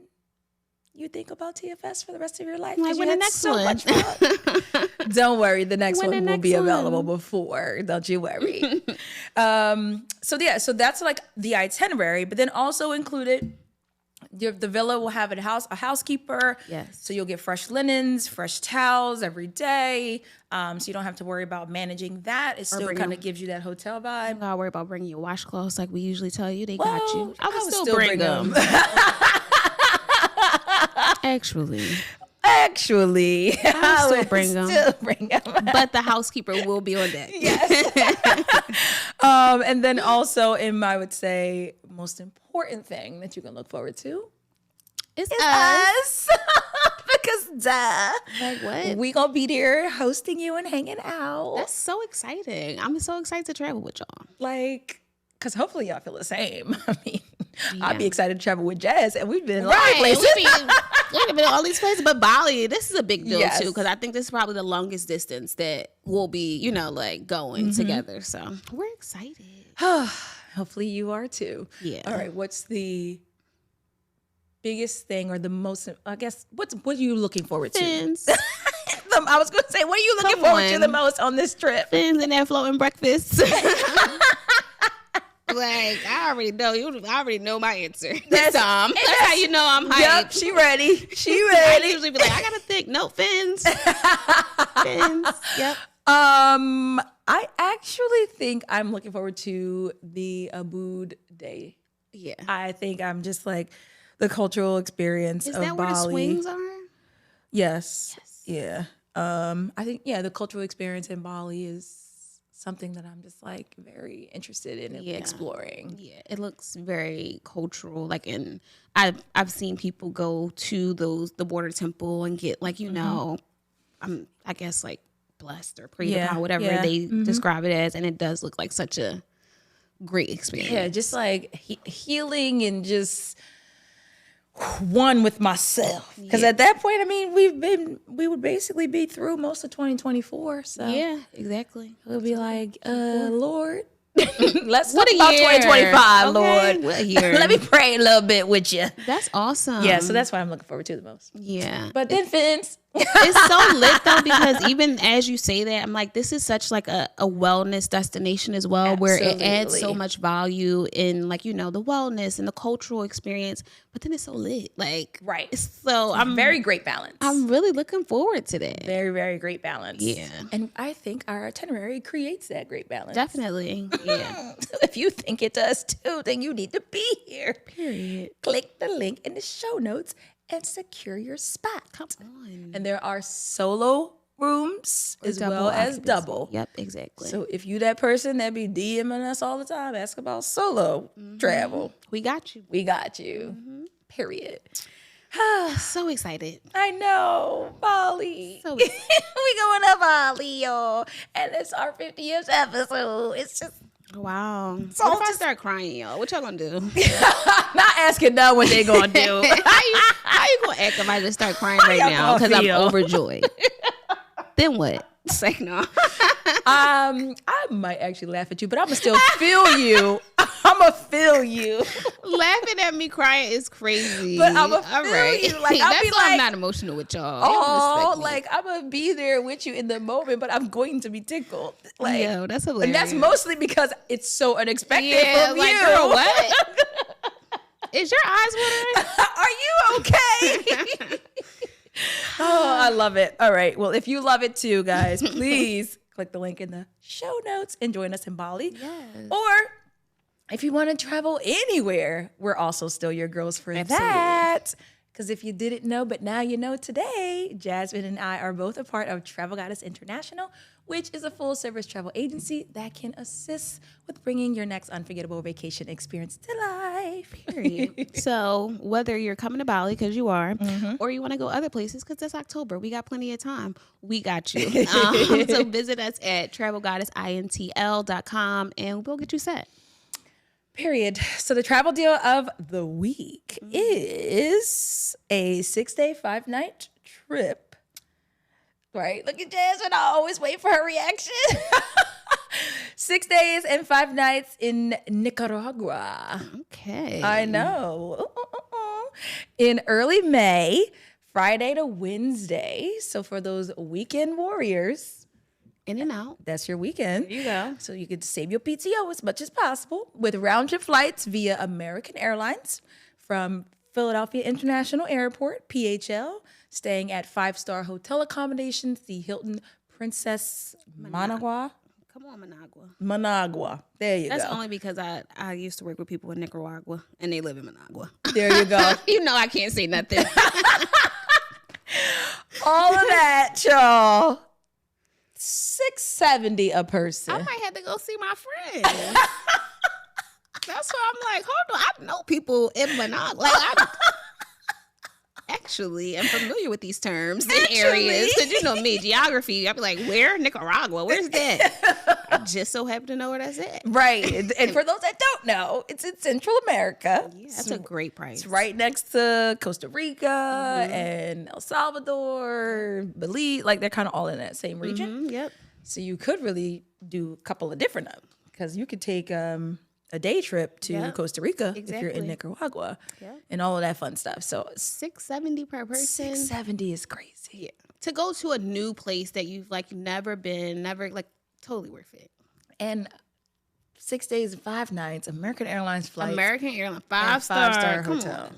Speaker 1: you think about TFS for the rest of your life.
Speaker 2: Like when the next one.
Speaker 1: Much fun. Don't worry, the next one will be available before. Don't you worry. So that's like the itinerary, but then also included, the villa will have a housekeeper.
Speaker 2: Yes.
Speaker 1: So you'll get fresh linens, fresh towels every day. So you don't have to worry about managing that. It still kind of gives you that hotel vibe.
Speaker 2: You gotta worry about bringing your washcloths like we usually tell you. They got you.
Speaker 1: I would still bring them.
Speaker 2: Actually,
Speaker 1: I
Speaker 2: still
Speaker 1: would
Speaker 2: bring them.
Speaker 1: Still bring them.
Speaker 2: But the housekeeper will be on deck.
Speaker 1: Yes. And then also, I would say, most important thing that you can look forward to
Speaker 2: is
Speaker 1: us. Because
Speaker 2: Like what?
Speaker 1: we gonna be there hosting you and hanging out.
Speaker 2: That's so exciting. I'm so excited to travel with y'all.
Speaker 1: Like, because hopefully y'all feel the same. I mean, I'd be excited to travel with Jazz, and we've been in a lot of places.
Speaker 2: We've been all these places, but Bali, this is a big deal too, because I think this is probably the longest distance that we'll be, you know, like going together. So we're excited.
Speaker 1: Hopefully you are too.
Speaker 2: Yeah.
Speaker 1: All right. What's the biggest thing or the most, I guess, what are you looking forward to?
Speaker 2: Fins.
Speaker 1: I was going to say, what are you looking forward to the most on this trip?
Speaker 2: Fins and that floating breakfast. Like, I already know. I already know my answer. That's how you know I'm hyped.
Speaker 1: Yep, she ready. She ready.
Speaker 2: I usually be like, I gotta think. No, fins. Fins. Yep.
Speaker 1: I actually think I'm looking forward to the Ubud Day.
Speaker 2: Yeah.
Speaker 1: I think I'm just like the cultural experience of Bali.
Speaker 2: Is that where the swings are?
Speaker 1: Yes. Yeah. I think, the cultural experience in Bali is something that I'm just like very interested in exploring.
Speaker 2: Yeah, it looks very cultural. Like, and I've seen people go to the border temple and get like, you know, I guess like blessed or prayed upon, whatever they describe it as, and it does look like such a great experience.
Speaker 1: Yeah, just like healing and just one with myself. Because at that point, I mean, we would basically be through most of 2024. So
Speaker 2: yeah, exactly.
Speaker 1: We'll be like, Lord, let's
Speaker 2: what
Speaker 1: talk about
Speaker 2: year.
Speaker 1: 2025,
Speaker 2: Okay,
Speaker 1: Lord.
Speaker 2: what year?
Speaker 1: Let me pray a little bit with you.
Speaker 2: That's awesome.
Speaker 1: Yeah, so that's what I'm looking forward to the most.
Speaker 2: Yeah.
Speaker 1: But then fins.
Speaker 2: It's so lit though, because even as you say that, I'm like, this is such like a wellness destination as well. Absolutely. Where it adds so much value in, like, you know, the wellness and the cultural experience, but then it's so lit. Like,
Speaker 1: right.
Speaker 2: So I'm
Speaker 1: very great balance.
Speaker 2: I'm really looking forward to that.
Speaker 1: Very, very great balance.
Speaker 2: Yeah.
Speaker 1: And I think our itinerary creates that great balance.
Speaker 2: Definitely. Yeah.
Speaker 1: So if you think it does too, then you need to be here.
Speaker 2: Period.
Speaker 1: Click the link in the show notes and secure your spot.
Speaker 2: Come on.
Speaker 1: And there are solo rooms as well as double.
Speaker 2: Yep, exactly.
Speaker 1: So if you that person that be DMing us all the time, ask about solo travel.
Speaker 2: We got you.
Speaker 1: We got you. Period.
Speaker 2: So excited.
Speaker 1: I know. Bali.
Speaker 2: So
Speaker 1: we going to Bali, y'all. And it's our 50th episode. It's just
Speaker 2: wow.
Speaker 1: So
Speaker 2: what if I start crying, y'all? What y'all gonna do?
Speaker 1: not asking them what they gonna do.
Speaker 2: How you gonna act if I just start crying right now because I'm overjoyed? Then what? It's like, no.
Speaker 1: I might actually laugh at you, but I'm gonna still feel you. I'm gonna feel you.
Speaker 2: Laughing at me crying is crazy.
Speaker 1: But I'm gonna feel you. Like, I'll
Speaker 2: that's
Speaker 1: be
Speaker 2: why
Speaker 1: like,
Speaker 2: I'm not emotional with y'all.
Speaker 1: Oh, like I'm gonna be there with you in the moment, but I'm going to be tickled. Like,
Speaker 2: yo, that's hilarious.
Speaker 1: And that's mostly because it's so unexpected from
Speaker 2: like,
Speaker 1: you.
Speaker 2: Girl, what? Is your eyes watering?
Speaker 1: Are you okay? Oh, I love it. All right. Well, if you love it too, guys, please click the link in the show notes and join us in Bali.
Speaker 2: Yes.
Speaker 1: Or if you want to travel anywhere, we're also still your girls for
Speaker 2: Absolutely.
Speaker 1: that. Because if you didn't know, but now you know today, Jasmine and I are both a part of Travel Goddess International, which is a full-service travel agency that can assist with bringing your next unforgettable vacation experience to life.
Speaker 2: Period. So whether you're coming to Bali, because you are, or you want to go other places, because it's October, we got plenty of time. We got you. So visit us at travelgoddessintl.com and we'll get you set.
Speaker 1: Period. So the travel deal of the week is a 6-day, 5-night trip. Right? Look at Jasmine. I always wait for her reaction. 6 days and 5 nights in Nicaragua.
Speaker 2: Okay.
Speaker 1: I know. In early May, Friday to Wednesday. So for those weekend warriors,
Speaker 2: in and out.
Speaker 1: That's your weekend.
Speaker 2: There you go.
Speaker 1: So you could save your PTO as much as possible with round-trip flights via American Airlines from Philadelphia International Airport, PHL, staying at 5-star hotel accommodations, the Hilton Princess Managua.
Speaker 2: Come on, Managua.
Speaker 1: Managua. There you go.
Speaker 2: That's only because I used to work with people in Nicaragua, and they live in Managua.
Speaker 1: There you go.
Speaker 2: You know I can't say nothing.
Speaker 1: All of that, y'all. $670 a person.
Speaker 2: I might have to go see my friend. That's why I'm like, hold on. I know people in Managua. Like, actually am familiar with these terms and areas. Because you know me, geography, I'd be like, where? Nicaragua. Where's that? I just so happen to know where that's at.
Speaker 1: Right. And for those that don't know, it's in Central America.
Speaker 2: Yeah, that's a great price.
Speaker 1: It's right next to Costa Rica and El Salvador, Belize. Like, they're kind of all in that same region.
Speaker 2: Yep.
Speaker 1: So you could really do a couple of different of them. Because you could take a day trip to Costa Rica if you're in Nicaragua and all of that fun stuff. So
Speaker 2: $670 per person.
Speaker 1: $670 is crazy.
Speaker 2: Yeah. To go to a new place that you've like never been, totally worth it.
Speaker 1: And 6 days and 5 nights, American Airlines flight.
Speaker 2: American Airlines, five-star
Speaker 1: hotel.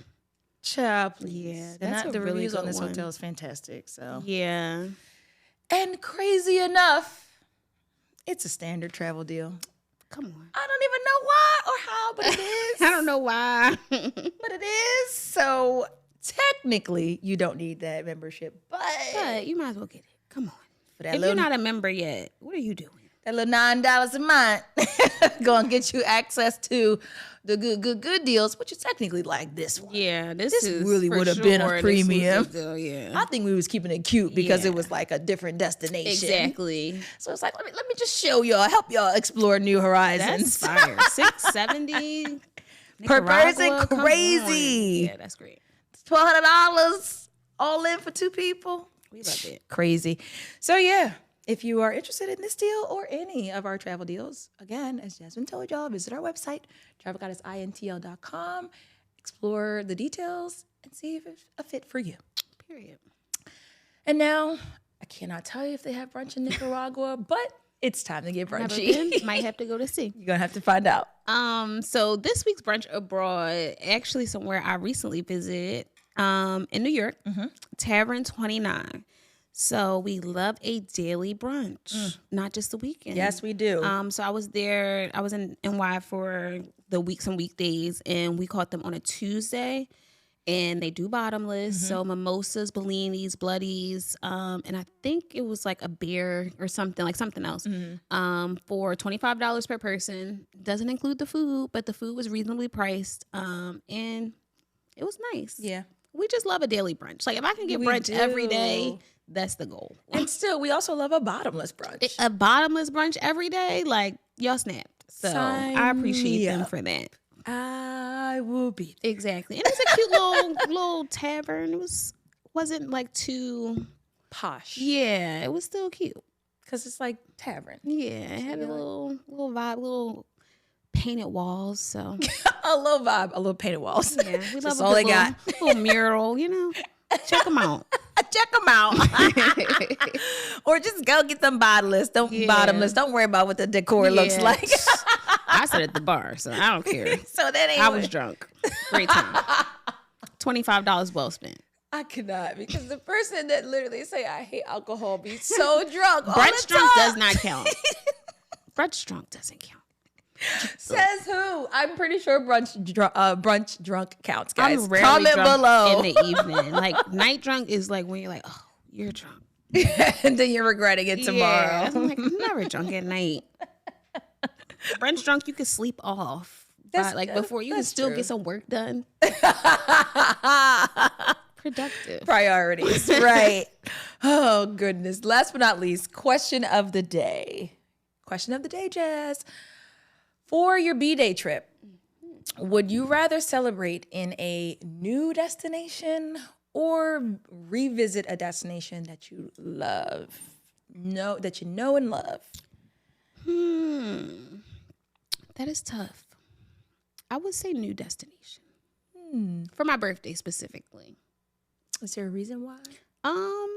Speaker 1: Child,
Speaker 2: yeah,
Speaker 1: the reviews on this hotel is fantastic. So
Speaker 2: yeah.
Speaker 1: And crazy enough, it's a standard travel deal.
Speaker 2: Come on.
Speaker 1: I don't even know why or how, but it is.
Speaker 2: I don't know why.
Speaker 1: But it is. So technically, you don't need that membership.
Speaker 2: But you might as well get it. Come on.
Speaker 1: For that
Speaker 2: if you're not a member yet, what are you doing?
Speaker 1: That little $9 a month going to get you access to the good deals, which is technically like this one.
Speaker 2: Yeah, this
Speaker 1: really would have been a premium.
Speaker 2: Yeah.
Speaker 1: I think we was keeping it cute because it was like a different destination.
Speaker 2: Exactly.
Speaker 1: So it's like, let me just show y'all, help y'all explore new horizons.
Speaker 2: That's fire. $670
Speaker 1: per person, crazy.
Speaker 2: Yeah, that's great.
Speaker 1: $1,200 all in for 2 people.
Speaker 2: We love it.
Speaker 1: Crazy. So yeah, if you are interested in this deal or any of our travel deals, again, as Jasmine told y'all, visit our website, travelgoddessintl.com, explore the details, and see if it's a fit for you.
Speaker 2: Period.
Speaker 1: And now, I cannot tell you if they have brunch in Nicaragua, but it's time to get brunchy.
Speaker 2: Might have to go to see.
Speaker 1: You're going to have to find out.
Speaker 2: So this week's brunch abroad, actually somewhere I recently visited in New York, Tavern 29. So we love a daily brunch, not just the weekend.
Speaker 1: Yes, we do.
Speaker 2: So I was there. I was in NY for the weeks and weekdays, and we caught them on a Tuesday. And they do bottomless, so mimosas, bellinis, bloodies, and I think it was like a beer or something, like something else, for $25 per person. Doesn't include the food, but the food was reasonably priced, and it was nice.
Speaker 1: Yeah.
Speaker 2: We just love a daily brunch. Like if I can get brunch every day, that's the goal.
Speaker 1: And still, we also love a bottomless brunch.
Speaker 2: A bottomless brunch every day, like y'all snapped. So I appreciate them for that.
Speaker 1: I will be
Speaker 2: there. Exactly. And it's a cute little tavern. It wasn't like too
Speaker 1: posh.
Speaker 2: Yeah, it was still cute.
Speaker 1: Cause it's like tavern.
Speaker 2: Yeah, it had a little vibe, little painted walls. So
Speaker 1: a little vibe, a little painted walls.
Speaker 2: Yeah, we love
Speaker 1: all they got.
Speaker 2: Little mural, you know. Check them out.
Speaker 1: Check them out. Or just go get them bottomless. Bottomless. Don't worry about what the decor looks like.
Speaker 2: I sat at the bar, so I don't care.
Speaker 1: So that ain't.
Speaker 2: I was drunk. Great time. $25 well spent.
Speaker 1: I cannot, because the person that literally say I hate alcohol be so drunk.
Speaker 2: Brunch drunk does not count. Brunch drunk doesn't count.
Speaker 1: Says who? I'm pretty sure brunch drunk counts, guys.
Speaker 2: I'm rarely
Speaker 1: Comment
Speaker 2: drunk
Speaker 1: below.
Speaker 2: in the evening. Like night drunk is like when you're like, oh, you're drunk.
Speaker 1: And then you're regretting it tomorrow.
Speaker 2: Yeah. I'm like, I'm never drunk at night. Brunch drunk, you can sleep off. Before you can still get some work done. Productive.
Speaker 1: Priorities, right. Oh, goodness. Last but not least, question of the day. Question of the day, Jazz. For your B-Day trip, would you rather celebrate in a new destination or revisit a destination that you love? That you know and love?
Speaker 2: That is tough. I would say new destination. For my birthday specifically.
Speaker 1: Is there a reason why?
Speaker 2: I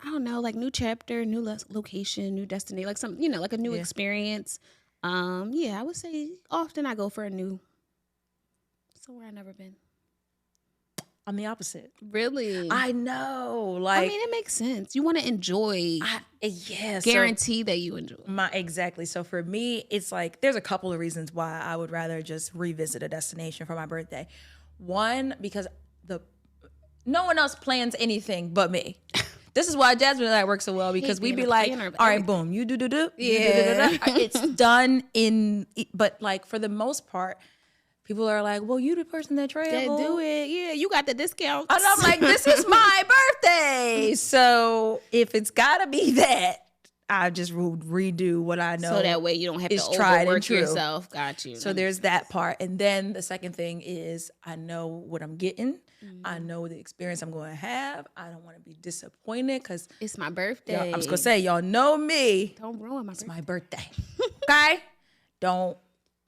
Speaker 2: don't know, like new chapter, new location, new destination, like some, like a new experience. I would say often I go for a new somewhere I've never been.
Speaker 1: I'm the opposite.
Speaker 2: Really?
Speaker 1: I know.
Speaker 2: It makes sense. You want to enjoy. Guarantee that you enjoy.
Speaker 1: Exactly. So for me, it's like there's a couple of reasons why I would rather just revisit a destination for my birthday. One, because no one else plans anything but me. This is why Jasmine and I work so well, because we be like, all right, boom, you do. Yeah. It's done but like for the most part, people are like, well, you the person that traveled.
Speaker 2: Do it. Yeah, you got the discount.
Speaker 1: And I'm like, this is my birthday. So if it's got to be that, I just will redo what I know.
Speaker 2: So that way you don't have to
Speaker 1: tried and
Speaker 2: overwork
Speaker 1: true.
Speaker 2: yourself. Got you.
Speaker 1: So there's that part. And then the second thing is I know what I'm getting. I know the experience I'm going to have. I don't want to be disappointed because
Speaker 2: it's my birthday.
Speaker 1: I was going to say, y'all know me.
Speaker 2: Don't ruin my birthday.
Speaker 1: It's my birthday. Okay?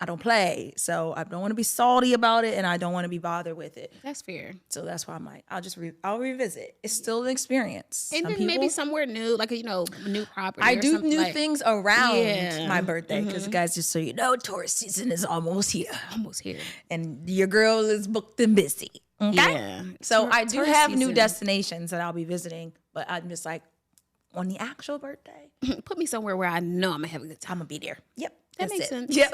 Speaker 1: I don't play. So I don't want to be salty about it and I don't want to be bothered with it.
Speaker 2: That's fair.
Speaker 1: So that's why I'll revisit. It's still an experience.
Speaker 2: And then maybe somewhere new, like, new property.
Speaker 1: I do new things around my birthday because,
Speaker 2: Mm-hmm.
Speaker 1: guys, just so you know, tourist season is almost here.
Speaker 2: Almost here.
Speaker 1: And your girl is booked and busy. Okay?
Speaker 2: Yeah.
Speaker 1: So I do
Speaker 2: tourist
Speaker 1: have new
Speaker 2: season.
Speaker 1: destinations that I'll be visiting, but I'm just like, on the actual birthday,
Speaker 2: Put me somewhere where I know I'm going to have a good time.
Speaker 1: I'm going to be there. Yep.
Speaker 2: That
Speaker 1: That's
Speaker 2: makes
Speaker 1: it.
Speaker 2: sense.
Speaker 1: Yep.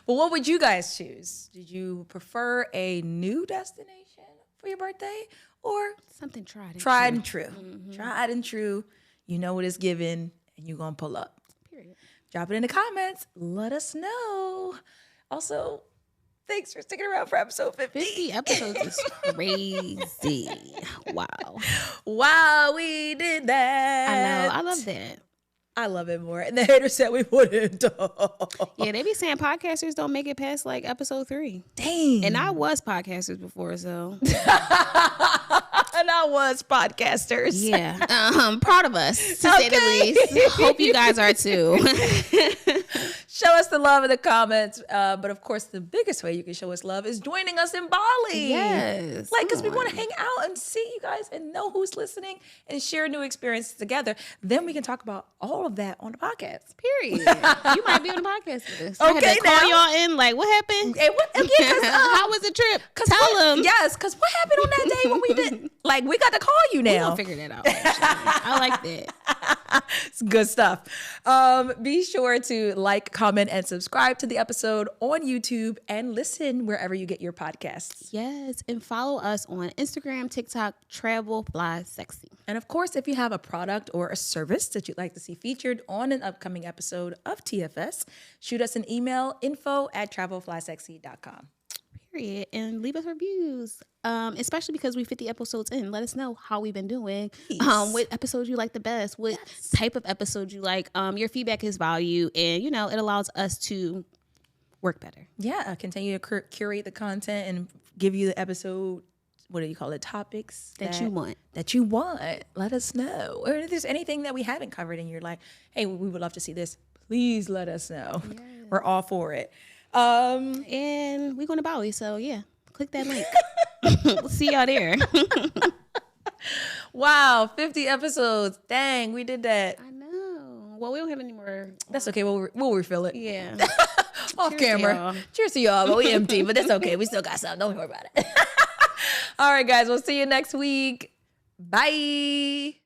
Speaker 1: But what would you guys choose? Did you prefer a new destination for your birthday or
Speaker 2: Something tried
Speaker 1: and true? Tried and true. You know what it's given and you're going to pull up.
Speaker 2: Period.
Speaker 1: Drop it in the comments. Let us know. Also, thanks for sticking around for episode 50.
Speaker 2: 50 episodes is crazy. Wow.
Speaker 1: Wow, we did that.
Speaker 2: I know. I love that.
Speaker 1: I love it more. And the haters said we wouldn't.
Speaker 2: Yeah, they be saying podcasters don't make it past like episode 3.
Speaker 1: Dang.
Speaker 2: And I was podcasters before, so.
Speaker 1: And I was podcasters.
Speaker 2: Yeah. Proud of us, to say the least. Hope you guys are too.
Speaker 1: Show us the love in the comments. But of course, the biggest way you can show us love is joining us in Bali.
Speaker 2: Yes.
Speaker 1: Like, because we want to hang out and see you guys and know who's listening and share new experiences together. Then we can talk about all of that on the podcast.
Speaker 2: Period. You might be on the podcast with us. I had
Speaker 1: Okay,
Speaker 2: to call
Speaker 1: now.
Speaker 2: y'all in, like, what happened?
Speaker 1: And what, again,
Speaker 2: How was the trip? Tell them.
Speaker 1: Yes, because what happened on that day when we did? Like, we got to call you
Speaker 2: We're
Speaker 1: now.
Speaker 2: going to figure that out. Actually. I like that.
Speaker 1: It's good stuff. Be sure to like, comment, and subscribe to the episode on YouTube and listen wherever you get your podcasts.
Speaker 2: Yes. And follow us on Instagram, TikTok, 𝗏𝗏𝗃𝗀.
Speaker 1: And of course, if you have a product or a service that you'd like to see featured on an upcoming episode of TFS, shoot us an email, info@𝗏𝗏𝗃𝗀.com.
Speaker 2: Period. And leave us reviews, especially because we 50 episodes in. Let us know how we've been doing, what episodes you like the best, what type of episode you like. Your feedback is value, and it allows us to work better.
Speaker 1: Yeah, continue to curate the content and give you the episode, what do you call it, topics
Speaker 2: That you want.
Speaker 1: Let us know. Or if there's anything that we haven't covered and you're like, hey, we would love to see this, please let us know. Yes. We're all for it.
Speaker 2: And we're going to Bali, so yeah, click that link. We'll see y'all there.
Speaker 1: Wow, 50 episodes. Dang, we did that.
Speaker 2: I know. Well, we don't have any more.
Speaker 1: That's okay. We'll refill it.
Speaker 2: Yeah.
Speaker 1: Off camera. Cheers to y'all. But we empty, but that's okay. We still got some. Don't worry about it. All right, guys. We'll see you next week. Bye.